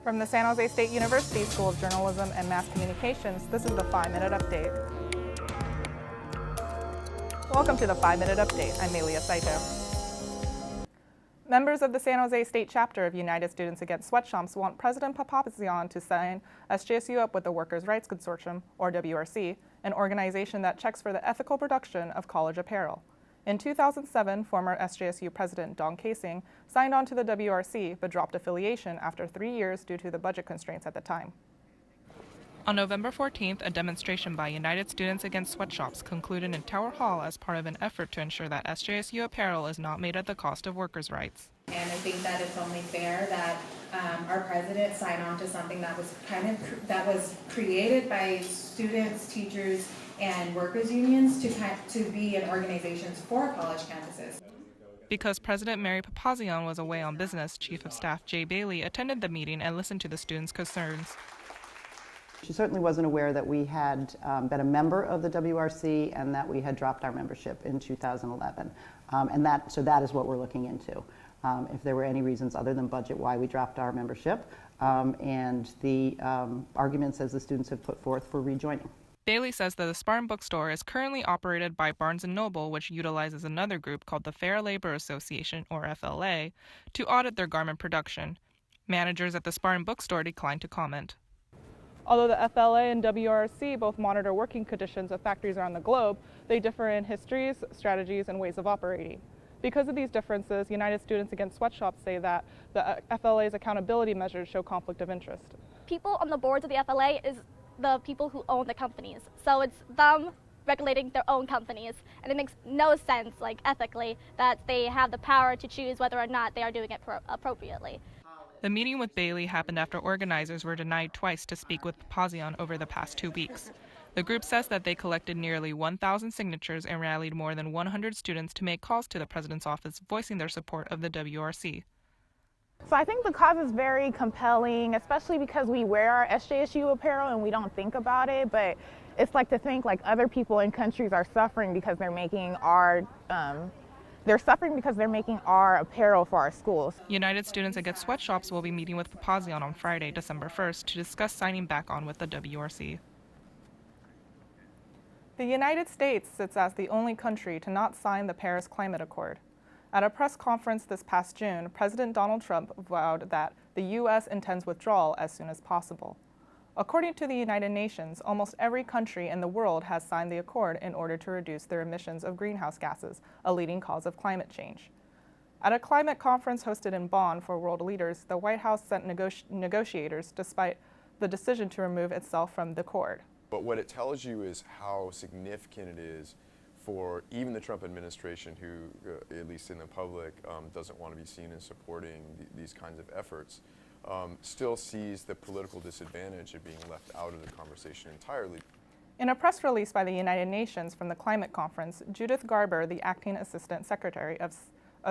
From the San Jose State University School of Journalism and Mass Communications, this is the 5-Minute Update. Welcome to the 5-Minute Update. I'm Melia Saito. Members of the San Jose State chapter of United Students Against Sweatshops want President Papazian to sign SJSU up with the Workers' Rights Consortium, or WRC, an organization that checks for the ethical production of college apparel. In 2007, former SJSU President Don Casing signed on to the WRC but dropped affiliation after 3 years due to the budget constraints at the time. On November 14th, a demonstration by United Students Against Sweatshops concluded in Tower Hall as part of an effort to ensure that SJSU apparel is not made at the cost of workers' rights. And I think that it's only fair that our president signed on to something that was created by students, teachers, and workers' unions to be in organizations for college campuses. Because President Mary Papazian was away on business, Chief of Staff Jay Bailey attended the meeting and listened to the students' concerns. She certainly wasn't aware that we had been a member of the WRC and that we had dropped our membership in 2011. So that is what we're looking into. If there were any reasons other than budget why we dropped our membership, and the arguments as the students have put forth for rejoining. Bailey says that the Spartan bookstore is currently operated by Barnes & Noble, which utilizes another group called the Fair Labor Association, or FLA, to audit their garment production. Managers at the Spartan bookstore declined to comment. Although the FLA and WRC both monitor working conditions of factories around the globe, they differ in histories, strategies, and ways of operating. Because of these differences, United Students Against Sweatshops say that the FLA's accountability measures show conflict of interest. People on the boards of the FLA is the people who own the companies. So it's them regulating their own companies. And it makes no sense, ethically, that they have the power to choose whether or not they are doing it appropriately. The meeting with Bailey happened after organizers were denied twice to speak with Papazian over the past 2 weeks. The group says that they collected nearly 1,000 signatures and rallied more than 100 students to make calls to the president's office voicing their support of the WRC. So I think the cause is very compelling, especially because we wear our SJSU apparel and we don't think about it, but it's to think other people in countries are suffering because they're making our apparel for our schools. United Students Against Sweatshops will be meeting with Papazian on Friday, December 1st, to discuss signing back on with the WRC. The United States sits as the only country to not sign the Paris Climate Accord. At a press conference this past June, President Donald Trump vowed that the U.S. intends withdrawal as soon as possible. According to the United Nations, almost every country in the world has signed the accord in order to reduce their emissions of greenhouse gases, a leading cause of climate change. At a climate conference hosted in Bonn for world leaders, the White House sent negotiators despite the decision to remove itself from the accord. But what it tells you is how significant it is for even the Trump administration, who, at least in the public, doesn't want to be seen as supporting these kinds of efforts, still sees the political disadvantage of being left out of the conversation entirely. In a press release by the United Nations from the climate conference, Judith Garber, the acting assistant secretary of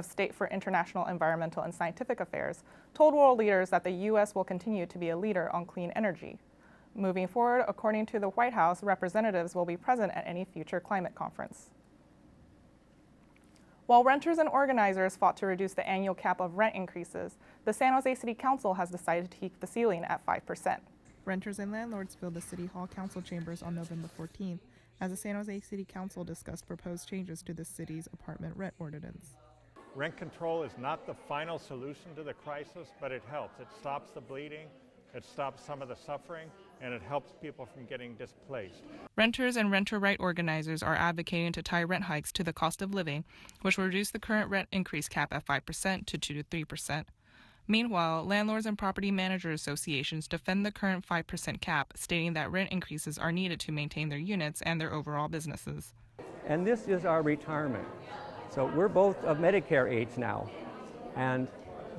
State for International Environmental and Scientific Affairs, told world leaders that the U.S. will continue to be a leader on clean energy. Moving forward, according to the White House, representatives will be present at any future climate conference. While renters and organizers fought to reduce the annual cap of rent increases, the San Jose City Council has decided to keep the ceiling at 5%. Renters and landlords filled the City Hall Council chambers on November 14th as the San Jose City Council discussed proposed changes to the city's apartment rent ordinance. Rent control is not the final solution to the crisis, but it helps. It stops the bleeding, it stops some of the suffering, and it helps people from getting displaced. Renters and renter right organizers are advocating to tie rent hikes to the cost of living, which will reduce the current rent increase cap at 5% to 2 to 3%. Meanwhile, landlords and property manager associations defend the current 5% cap, stating that rent increases are needed to maintain their units and their overall businesses. And this is our retirement. So we're both of Medicare age now, and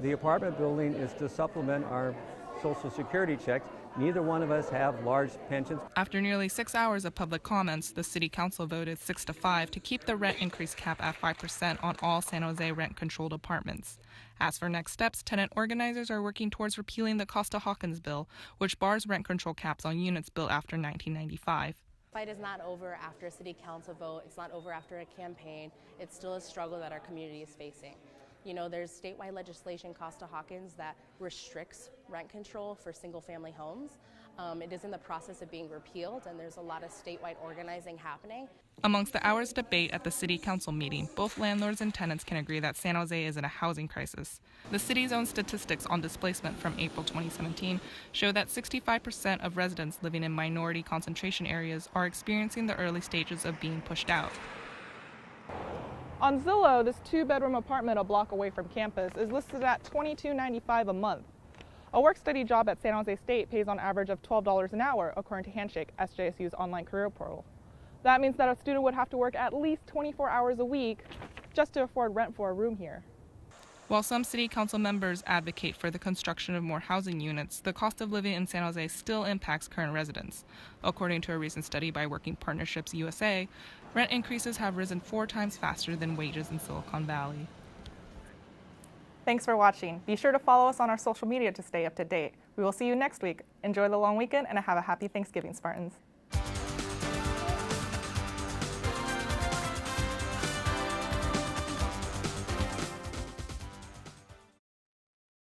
the apartment building is to supplement our Social Security checks. Neither one of us have large pensions. After nearly 6 hours of public comments, the City Council voted 6-5 to keep the rent increase cap at 5% on all San Jose rent-controlled apartments. As for next steps, tenant organizers are working towards repealing the Costa-Hawkins bill, which bars rent control caps on units built after 1995. The fight is not over after a city council vote. It's not over after a campaign. It's still a struggle that our community is facing. You know, there's statewide legislation, Costa-Hawkins, that restricts rent control for single-family homes. It is in the process of being repealed, and there's a lot of statewide organizing happening. Amongst the hours debate at the city council meeting, both landlords and tenants can agree that San Jose is in a housing crisis. The city's own statistics on displacement from April 2017 show that 65% of residents living in minority concentration areas are experiencing the early stages of being pushed out. On Zillow, this 2-bedroom apartment a block away from campus is listed at $22.95 a month. A work-study job at San Jose State pays on average of $12 an hour, according to Handshake, SJSU's online career portal. That means that a student would have to work at least 24 hours a week just to afford rent for a room here. While some city council members advocate for the construction of more housing units, the cost of living in San Jose still impacts current residents. According to a recent study by Working Partnerships USA, rent increases have risen 4 times faster than wages in Silicon Valley. Thanks for watching. Be sure to follow us on our social media to stay up to date. We will see you next week. Enjoy the long weekend and have a happy Thanksgiving, Spartans.